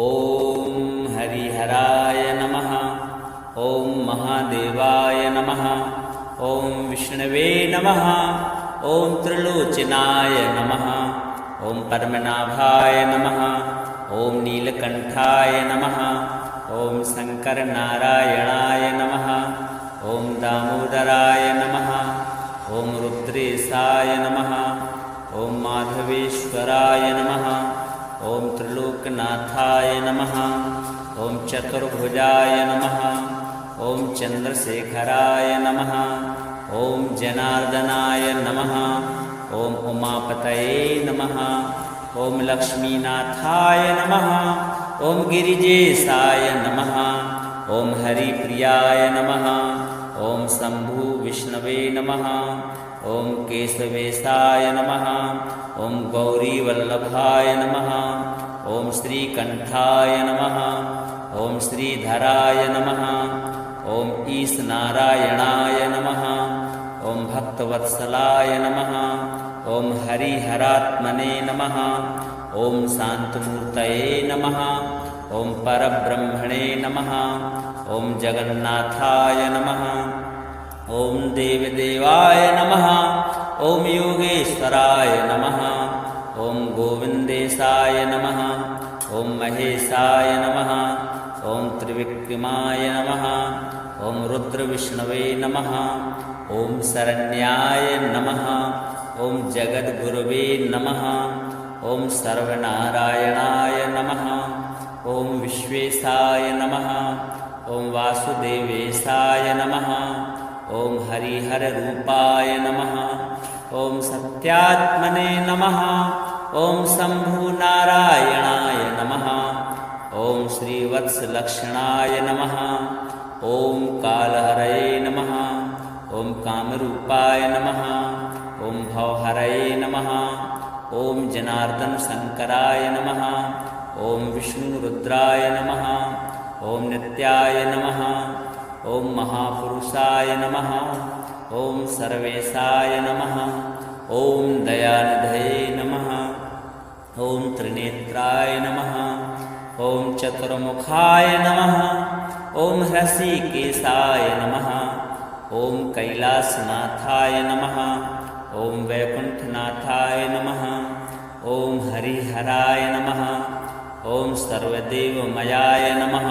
ॐ हरिहराय नमः। ॐ महादेवाय नमः। ॐ विष्णवे नमः। ॐ त्रिलोचनाय नमः। ॐ पद्मनाभाय नमः। ॐ नीलकण्ठाय नमः। ॐ शङ्करनारायणाय नमः। ॐ दामोदराय नमः। ॐ रुद्रेशाय नमः। ॐ माधवेश्वराय नमः। ॐ त्रिलोकनाथाय नमः। ॐ चतुर्भुजाय नमः। ॐ चन्द्रशेखराय नमः। ॐ जनार्दनाय नमः। ॐ उमापतये नमः। ॐ लक्ष्मीनाथाय नमः। ॐ गिरिजेशाय नमः। ॐ हरिप्रियाय नमः। ॐ शम्भु विष्णवे नमः। ॐ केशवेशाय नमः। ॐ गौरीवल्लभाय नमः। ॐ श्रीकण्ठाय नमः। ॐ श्रीधराय नमः। ॐ ईशनारायणाय नमः। ॐ भक्तवत्सलाय नमः। ॐ हरिहरात्मने नमः। ॐ शान्तमूर्तये नमः। ॐ परब्रह्मणे नमः। ॐ जगन्नाथाय नमः। ॐ देवदेवाय नमः। ॐ योगेश्वराय नमः। ॐ गोविन्देशाय नमः। ॐ महेशाय नमः। ॐ त्रिविक्रमाय नमः। ॐ रुद्रविष्णवे नमः। ॐ शरण्याय नमः। ॐ जगद्गुरवे नमः। ॐ सर्वनारायणाय नमः। ॐ विश्वेशाय नमः। ॐ वासुदेवेशाय नमः। ॐ हरिहररूपाय नमः। ॐ सत्यात्मने नमः। ॐ शम्भुनारायणाय नमः। ॐ श्रीवत्सलक्षणाय नमः। ॐ कालहरये नमः। ॐ कामरूपाय नमः। ॐ भवहरये नमः। ॐ जनार्दनशङ्कराय नमः। ॐ विष्णुरुद्राय नमः। ॐ नित्याय नमः। ॐ महापुरुषाय नमः। ॐ सर्वेशाय नमः। ॐ दयानिधये नमः। ॐ त्रिनेत्राय नमः। ॐ चतुर्मुखाय नमः। ॐ हृषीकेशाय नमः। ॐ कैलासनाथाय नमः। ॐ वैकुण्ठनाथाय नमः। ॐ हरिहराय नमः। ॐ सर्वदेवमयाय नमः।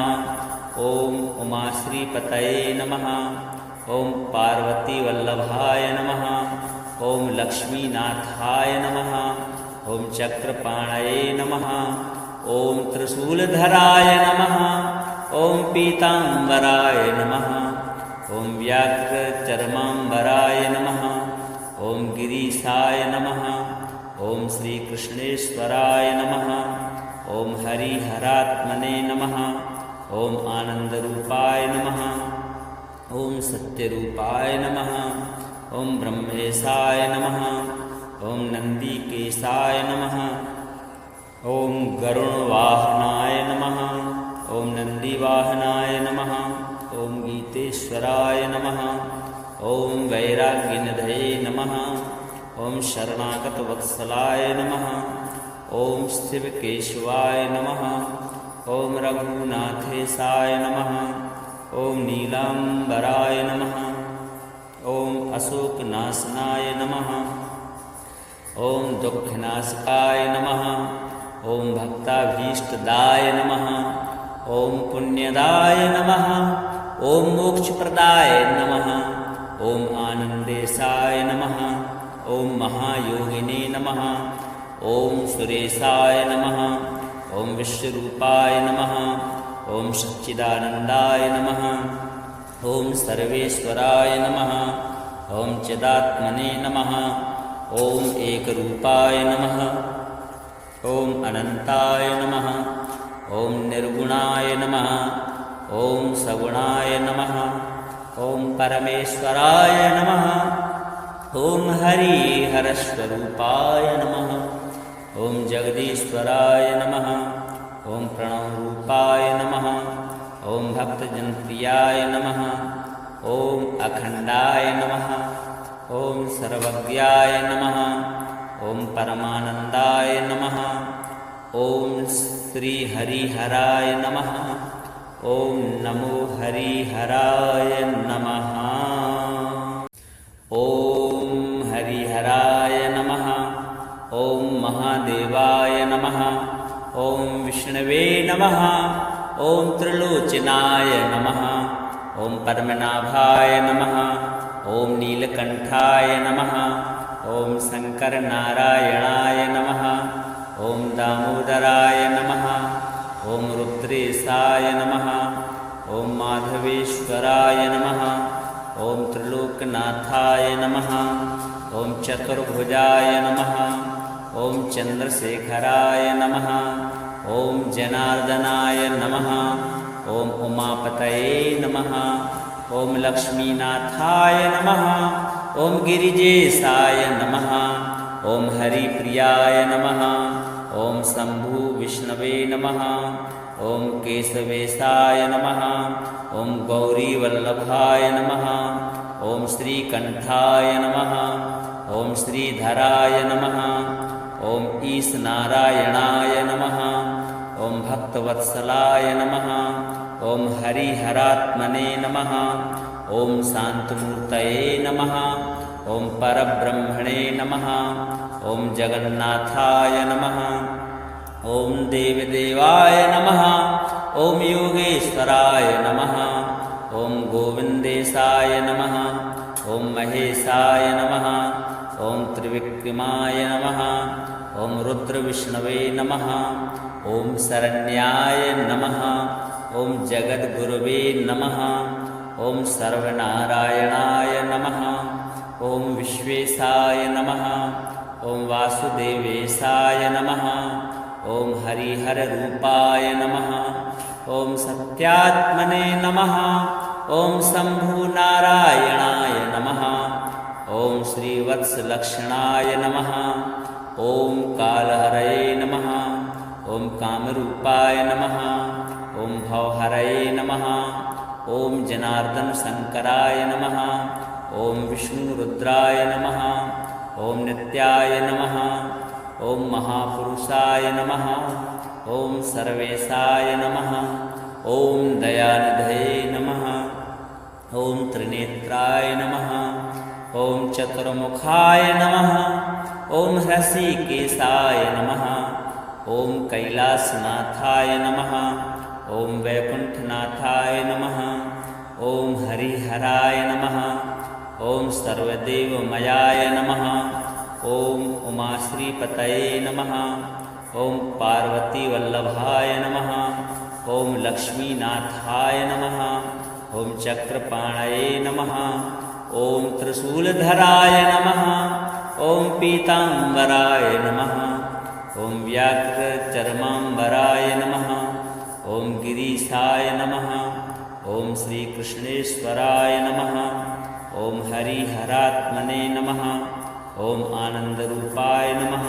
ॐ उमाश्रीपतये नमः। ॐ पार्वतीवल्लभाय नमः। ॐ लक्ष्मीनाथाय नमः। ॐ चक्रपाणये नमः। ॐ त्रिशूलधराय नमः। ॐ पीताम्बराय नमः। ॐ व्याघ्रचर्माम्बराय नमः। ॐ गिरीशाय नमः। ॐ श्रीकृष्णेश्वराय नमः। ॐ हरिहरात्मने नमः। ॐ आनन्दरूपाय नमः। ॐ सत्यरूपाय नमः। ॐ ब्रह्मेशाय नमः। ॐ नन्दिकेशाय नमः। ॐ गरुणवाहनाय नमः। ॐ नन्दिवाहनाय नमः। ॐ गीतेश्वराय नमः। ॐ वैराग्यनिधये नमः। ॐ शरणागतवत्सलाय नमः। ॐ शिवकेशवाय नमः। ॐ रघुनाथेशाय नमः। ॐ नीलाम्बराय नमः। ॐ अशोकनाशनाय नमः। ॐ दुःखनाशकाय नमः। ॐ भक्ताभीष्टदाय नमः। ॐ पुण्यदाय नमः। ॐ मोक्षप्रदाय नमः। ॐ आनन्देशाय नमः। ॐ महायोगिने नमः। ॐ सुरेशाय नमः। ॐ विश्वरूपाय नमः। ॐ सच्चिदानन्दाय नमः। ॐ सर्वेश्वराय नमः। ॐ चिदात्मने नमः। ॐ एकरूपाय नमः। ॐ अनन्ताय नमः। ॐ निर्गुणाय नमः। ॐ सगुणाय नमः। ॐ परमेश्वराय नमः। ॐ हरिहरस्वरूपाय नमः। ॐ जगदीश्वराय नमः। ॐ प्रणवरूपाय नमः। ॐ भक्तजनप्रियाय नमः। ॐ अखण्डाय नमः। ॐ सर्वज्ञाय नमः। ॐ परमानन्दाय नमः। ॐ श्री हरिहराय नमः। ओम नमो हरिहराय नमः। ओम हरिहराय नमः। ओम महादेवाय नमः। ओम विष्णवे नमः। ओम त्रिलोचनाय नमः। ओम पद्मनाभाय नमः। ओम नीलकंठाय नमः। ओम शंकरनारायणाय नमः। ओम दामोदराय नमः। ओम रुद्रेशाय नमः। ओम माधवेश्वराय नमः। ओम त्रिलोकनाथाय नमः। ओम चतुर्भुजाय नमः। ओम चंद्रशेखराय नमः। ओम जनार्दनाय नमः। ओम उमापतये नमः। ओम लक्ष्मीनाथाय नमः। ओम गिरिजेशाय नमः। ओम हरिप्रियाय नमः। ओम शंभु विष्णवे नमः। ओम केशवेशाय नमः। ओम गौरीवल्लभाय नमः। ओम श्रीकंठाय नमः। ओम श्रीधराय नमः। ओम ईशनारायणाय नमः। ओम भक्तवत्सलाय नमः। ओम हरिहरात्मने नमः। ओम शांतमूर्तये नमः। ओम परब्रह्मणे नमः। ओम जगन्नाथाय नमः। ओम देवदेवाय नमः। ओम योगेश्वराय नमः। ओम गोविंदेशाय नमः। ओम महेशाय नमः। ओम त्रिविक्रमाय नमः। ओम रुद्रविष्णवे नमः। ओम शरण्याय नमः। ओम जगद्गुरवे नमः। ओम सर्वनारायणाय नमः। ओम विश्वेशाय नमः। ओम वासुदेवेशाय नमः। ओम हरिहररूपाय नमः। ओम सत्यात्मने नमः। ओम शंभुनारायणाय नमः। ओम श्रीवत्सलक्षणाय नमः। ओम कालहरये नमः। ओम कामरूपाय नमः। ओम भवहरये नमः। ओम जनार्दन शंकराय नमः। ओम विष्णुरुद्राय नमः। ओम नित्याय नमः। ओम महापुरुषाय नमः। ओम सर्वेशाय नमः। ओम दयानिधये नमः। ओम त्रिनेत्राय नमः। ओम चतुर्मुखाय नमः। ओम हृषिकेशाय नमः। ओम कैलासनाथाय नमः। ओम वैकुंठनाथाय नमः। ओम हरिहराय नमः। ओम सर्वदेवमयाय नमः। ओम उमाश्रीपतये नमः। ओम पार्वतीवल्लभाय नमः। ओम लक्ष्मीनाथाय नमः। ओम चक्रपाणये नमः। ओम त्रिशूलधराय नमः। ओम पीतांबराय नमः। ओम व्याघ्रचर्मांबराय नमः। ओम गिरीशाय नमः। ओम श्रीकृष्णेश्वराय नमः। ओम हरिहरात्मने नमः। ओम आनंदरूपाय नमः।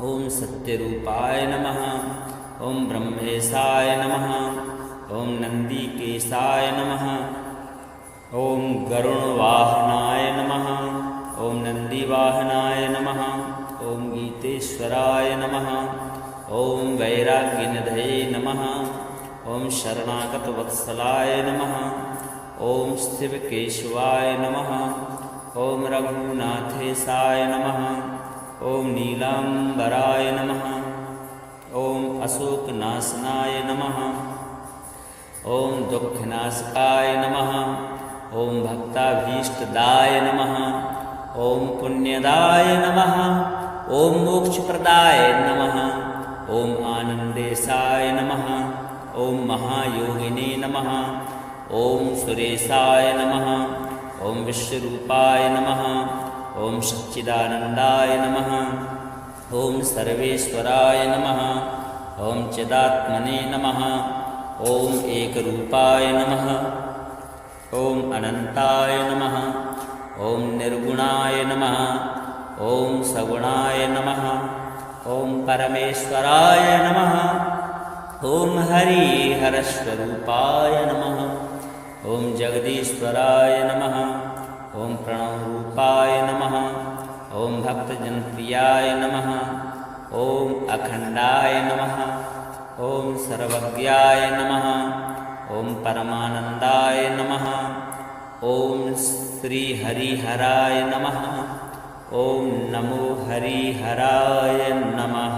ओम सत्यरूपाय नमः। ओम ब्रह्मेशाय नमः। ओम नंदीकेशाय नमः। ओम गरुणवाहनाय नमः। ओम नंदीवाहनाय नमः। ओम गीतेश्वराय नमः। ओम वैराग्यनिधये नमः। ओम शरणागतवत्सलाय नमः। ओम शिवकेशवाय नमः। ओम रघुनाथेशाय नमः। ओम नीलांबराय नमः। ओम अशोकनाशनाय नमः। ओम दुःखनाशकाय नमः। ओम भक्ताभीष्टदाय नमः। ओम पुण्यदाय नमः। ओम मोक्षप्रदाय नमः। ओम आनंदेशाय नमः। ओम महायोगिने नमः। ओम सुरेशाय नमः। ओम विश्वरूपाय नमः। ओम सच्चिदानंदाय नमः। ओम सर्वेश्वराय नमः। ओम चिदात्मने नमः। ओम एकरूपाय नमः। ओम अनंताय नमः। ओम निर्गुणाय नमः। ओम सगुणाय नमः। ओम परमेश्वराय नमः। ओम हरिहरस्वरूपाय नमः। ओम जगदीश्वराय नमः। ओम प्रणवरूपाय नमः। ओम भक्तजनप्रियाय नमः। ओम अखंडाय नमः। ॐ सर्वज्ञाय नमः। ॐ परमानन्दाय नमः। ॐ श्रीहरिहराय नमः। ॐ नमो हरिहराय नमः।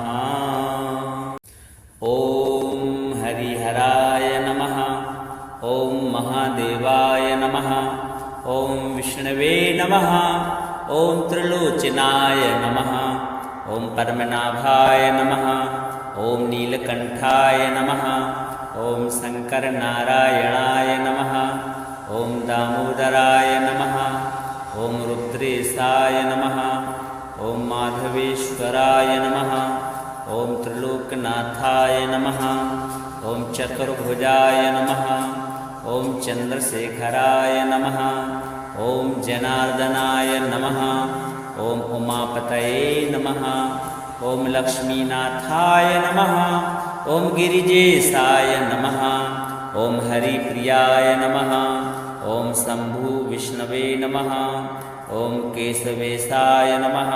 ॐ हरिहराय नमः। ॐ महादेवाय नमः। ॐ विष्णवे नमः। ॐ त्रिलोचनाय नमः। ॐ पद्मनाभाय नमः। ॐ नीलकण्ठाय नमः। ॐ शङ्करनारायणाय नमः। ॐ दामोदराय नमः। ॐ रुद्रेशाय नमः। ॐ माधवेश्वराय नमः। ॐ त्रिलोकनाथाय नमः। ॐ चतुर्भुजाय नमः। ॐ चन्द्रशेखराय नमः। ॐ जनार्दनाय नमः। ॐ उमापतये नमः। ॐ लक्ष्मीनाथाय नमः। ॐ गिरिजेशाय नमः। ॐ हरिप्रियाय नमः। ॐ शम्भु विष्णवे नमः। ॐ केशवेशाय नमः।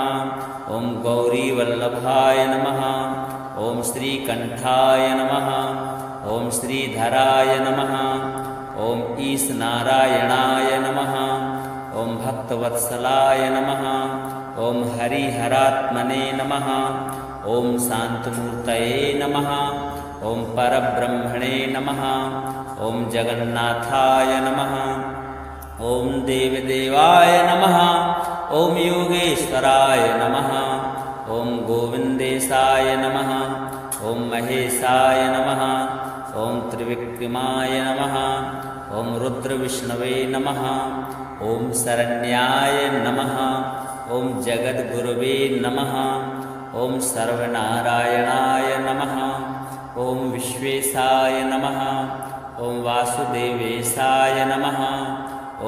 ॐ गौरीवल्लभाय नमः। ॐ श्रीकण्ठाय नमः। ॐ श्रीधराय नमः। ॐ ईशनारायणाय नमः। ॐ भक्तवत्सलाय नमः। ॐ हरिहरात्मने नमः। ॐ शान्तमूर्तये नमः। ॐ परब्रह्मणे नमः। ॐ जगन्नाथाय नमः। ॐ देवदेवाय नमः। ॐ योगेश्वराय नमः। ॐ गोविन्देशाय नमः। ॐ महेशाय नमः। ॐ त्रिविक्रमाय नमः। ॐ रुद्रविष्णवे नमः। ॐ शरण्याय नमः। ॐ जगद्गुरवे नमः। ॐ सर्वनारायणाय नमः। ॐ विश्वेशाय नमः। ॐ वासुदेवेशाय नमः।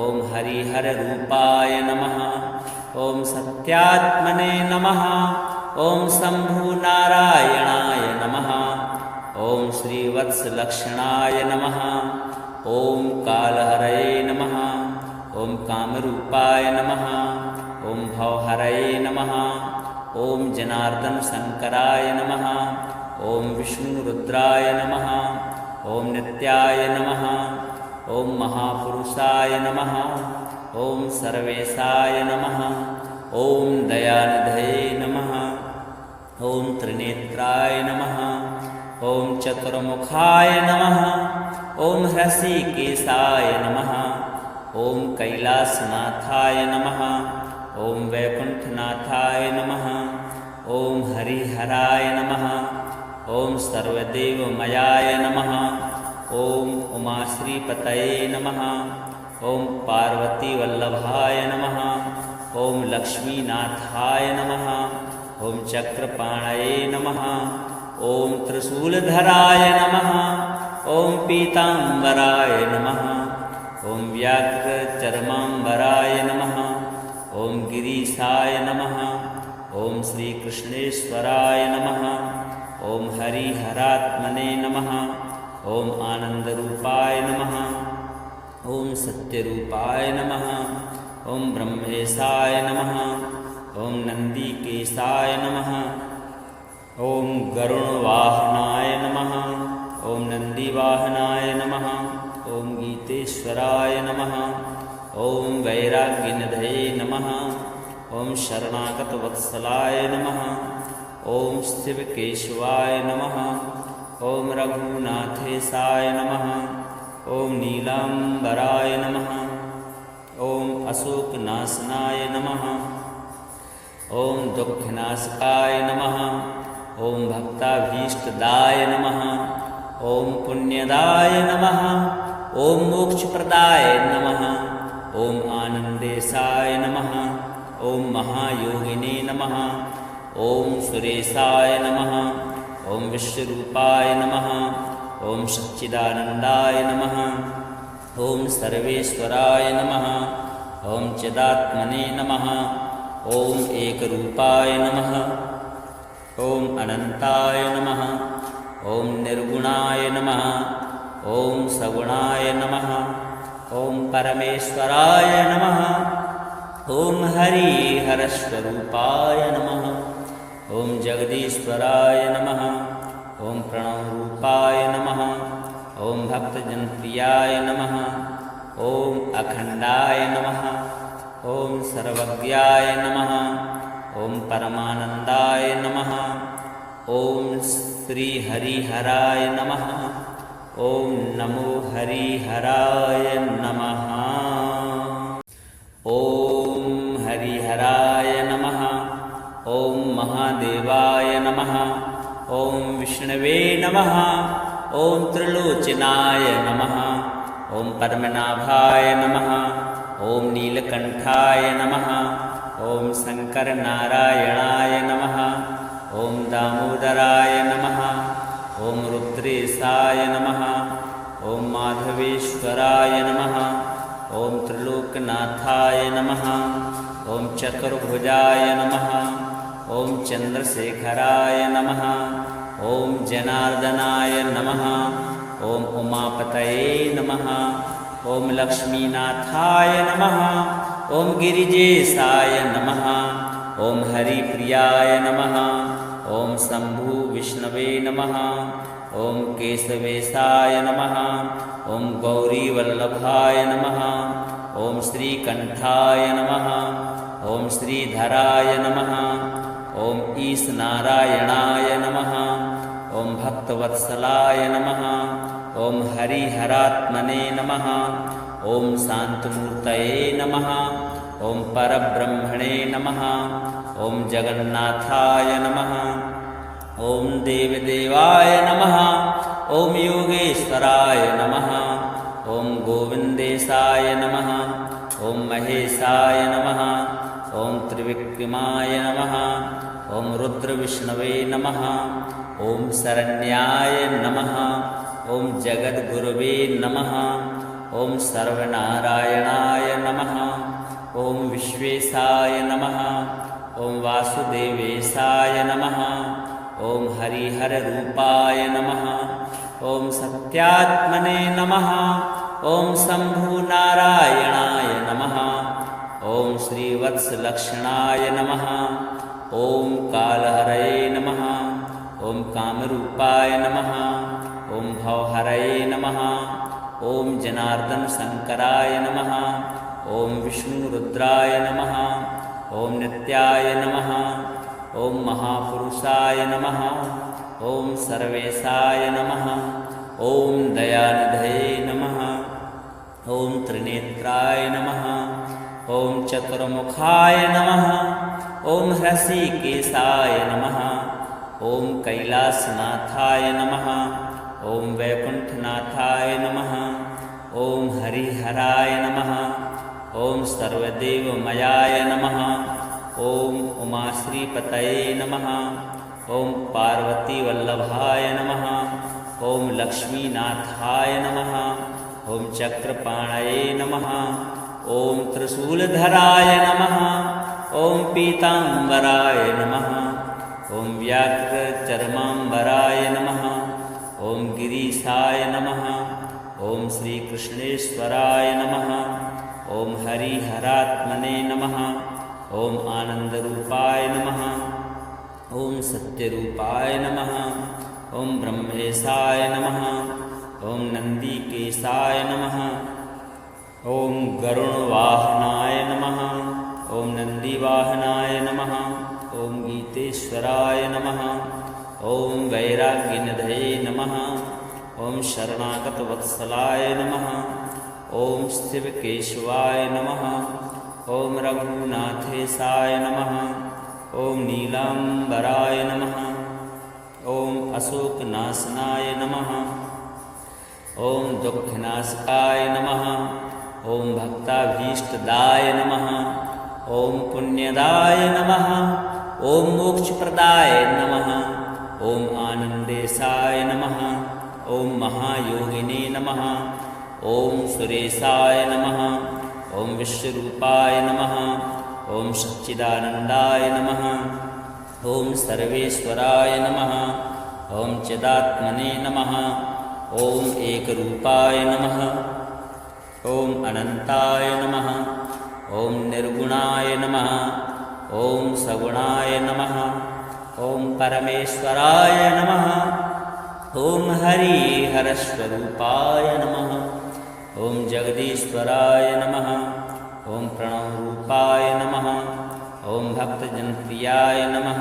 ॐ हरिहररूपाय नमः। ॐ सत्यात्मने नमः। ॐ शम्भुनारायणाय नमः। ॐ श्रीवत्सलक्षणाय नमः। ॐ कालहरये नमः। ॐ कामरूपाय नमः। ॐ भवहरये नमः। ॐ जनार्दनशङ्कराय नमः। ॐ विष्णुरुद्राय नमः। ॐ नित्याय नमः। ॐ महापुरुषाय नमः। ॐ सर्वेशाय नमः। ॐ दयानिधये नमः। ॐ त्रिनेत्राय नमः। ॐ चतुर्मुखाय नमः। ॐ हृषीकेशाय नमः। ॐ कैलासनाथाय नमः। ॐ वैकुण्ठनाथाय नमः। ॐ हरिहराय नमः। ॐ सर्वदेवमयाय नमः। ॐ उमाश्रीपतये नमः। ॐ पार्वतीवल्लभाय नमः। ॐ लक्ष्मीनाथाय नमः। ॐ चक्रपाणये नमः। ॐ त्रिशूलधराय नमः। ॐ पीताम्बराय नमः। ॐ व्याघ्रचर्माम्बराय नमः। ॐ गिरीशाय नमः। ॐ श्रीकृष्णेश्वराय नमः। ॐ हरिहरात्मने नमः। ॐ आनन्दरूपाय नमः। ॐ सत्यरूपाय नमः। ॐ ब्रह्मेशाय नमः। ॐ नन्दिकेशाय नमः। ॐ गरुणवाहनाय नमः। ॐ नन्दिवाहनाय नमः। ॐ गीतेश्वराय नमः। ॐ वैराग्यनिधये नमः। ॐ शरणागतवत्सलाय नमः। ॐ शिवकेशवाय नमः। ॐ रघुनाथेशाय नमः। ॐ नीलाम्बराय नमः। ॐ अशोकनाशनाय नमः। ॐ दुःखनाशकाय नमः। ॐ भक्ताभीष्टदाय नमः। ॐ पुण्यदाय नमः। ॐ मोक्षप्रदाय नमः। ॐ आनन्देशाय नमः। ॐ महायोगिने नमः। ॐ सुरेशाय नमः। ॐ विश्वरूपाय नमः। ॐ सच्चिदानन्दाय नमः। ॐ सर्वेश्वराय नमः। ॐ चिदात्मने नमः। ॐ एकरूपाय नमः। ॐ अनन्ताय नमः। ॐ निर्गुणाय नमः। ॐ सगुणाय नमः। ॐ परमेश्वराय नमः। ॐ हरिहरस्वरूपाय नमः। ॐ जगदीश्वराय नमः। ॐ प्रणवरूपाय नमः। ॐ भक्तजनप्रियाय नमः। ॐ अखण्डाय नमः। ॐ सर्वज्ञाय नमः। ॐ परमानन्दाय नमः। ॐ श्रीहरिहराय नमः। ॐ नमो हरिहराय नमः। ॐ हरिहराय नमः। ॐ महादेवाय नमः। ॐ विष्णवे नमः। ॐ त्रिलोचनाय नमः। ॐ पद्मनाभाय नमः। ॐ नीलकण्ठाय नमः। ॐ शङ्करनारायणाय नमः। ॐ दामोदराय नमः। ॐ रुद्रेशाय नमः। ॐ माधवेश्वराय नमः। ॐ त्रिलोकनाथाय नमः। ॐ चतुर्भुजाय नमः। ॐ चन्द्रशेखराय नमः। ॐ जनार्दनाय नमः। ॐ उमापतये नमः। ॐ लक्ष्मीनाथाय नमः। ॐ गिरिजेशाय नमः। ॐ हरिप्रियाय नमः। ॐ शम्भु विष्णवे नमः। ॐ केशवेशाय नमः। ॐ गौरीवल्लभाय नमः। ॐ श्रीकण्ठाय नमः। ॐ श्रीधराय नमः। ॐ ईशनारायणाय नमः। ॐ भक्तवत्सलाय नमः। ॐ हरिहरात्मने नमः। ॐ शान्तमूर्तये नमः। ॐ परब्रह्मणे नमः। ॐ जगन्नाथाय नमः। ॐ देवदेवाय नमः। ॐ योगेश्वराय नमः। ॐ गोविन्देशाय नमः। ॐ महेशाय नमः। ॐ त्रिविक्रमाय नमः। ॐ रुद्रविष्णवे नमः। ॐ शरण्याय नमः। ॐ जगद्गुरवे नमः। ॐ सर्वनारायणाय नमः। ॐ विश्वेशाय नमः। ॐ वासुदेवेशाय नमः। ॐ हरिहररूपाय नमः। ॐ सत्यात्मने नमः। ॐ शम्भुनारायणाय नमः। ॐ श्रीवत्सलक्षणाय नमः। ॐ कालहरये नमः। ॐ कामरूपाय नमः। ॐ भवहरये नमः। ॐ जनार्दनशङ्कराय नमः। ॐ विष्णुरुद्राय नमः। ॐ नित्याय नमः। ॐ महापुरुषाय नमः। ॐ सर्वेशाय नमः। ॐ दयानिधये नमः। ॐ त्रिनेत्राय नमः। ॐ चतुर्मुखाय नमः। ॐ हृषीकेशाय नमः। ॐ कैलासनाथाय नमः। ॐ वैकुण्ठनाथाय नमः। ॐ हरिहराय नमः। ॐ सर्वदेवमयाय नमः। ॐ उमाश्रीपतये नमः। ॐ पार्वतीवल्लभाय नमः। ॐ लक्ष्मीनाथाय नमः। ॐ चक्रपाणये नमः। ॐ त्रिशूलधराय नमः। ॐ पीताम्बराय नमः। ॐ व्याघ्रचर्माम्बराय नमः। ॐ गिरीशाय नमः। ॐ श्रीकृष्णेश्वराय नमः। ॐ हरिहरात्मने नमः। ॐ आनन्दरूपाय नमः। ॐ सत्यरूपाय नमः। ॐ ब्रह्मेशाय नमः। ॐ नन्दिकेशाय नमः। ॐ गरुणवाहनाय नमः। ॐ नन्दिवाहनाय नमः। ॐ गीतेश्वराय नमः। ॐ वैराग्यनिधये नमः। ॐ शरणागतवत्सलाय नमः। ॐ शिवकेशवाय नमः। ॐ रघुनाथेशाय नमः। ॐ नीलाम्बराय नमः। ॐ अशोकनाशनाय नमः। ॐ दुःखनाशकाय नमः। ॐ भक्ताभीष्टदाय नमः। ॐ पुण्यदाय नमः। ॐ मोक्षप्रदाय नमः। ॐ आनन्देशाय नमः। ॐ महायोगिने नमः। ॐ सुरेशाय नमः। ॐ विश्वरूपाय नमः। ॐ सच्चिदानन्दाय नमः। ॐ सर्वेश्वराय नमः। ॐ चिदात्मने नमः। ॐ एकरूपाय नमः। ॐ अनन्ताय नमः। ॐ निर्गुणाय नमः। ॐ सगुणाय नमः। ॐ परमेश्वराय नमः। ॐ हरिहरस्वरूपाय नमः। ॐ जगदीश्वराय नमः। ॐ प्रणवरूपाय नमः। ॐ भक्तजनप्रियाय नमः।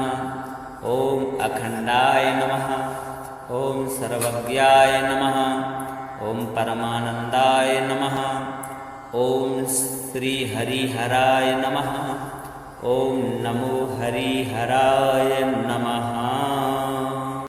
ॐ अखण्डाय नमः। ॐ सर्वज्ञाय नमः। ॐ परमानन्दाय नमः। ॐ श्रीहरिहराय नमः। ॐ नमो हरिहराय नमः।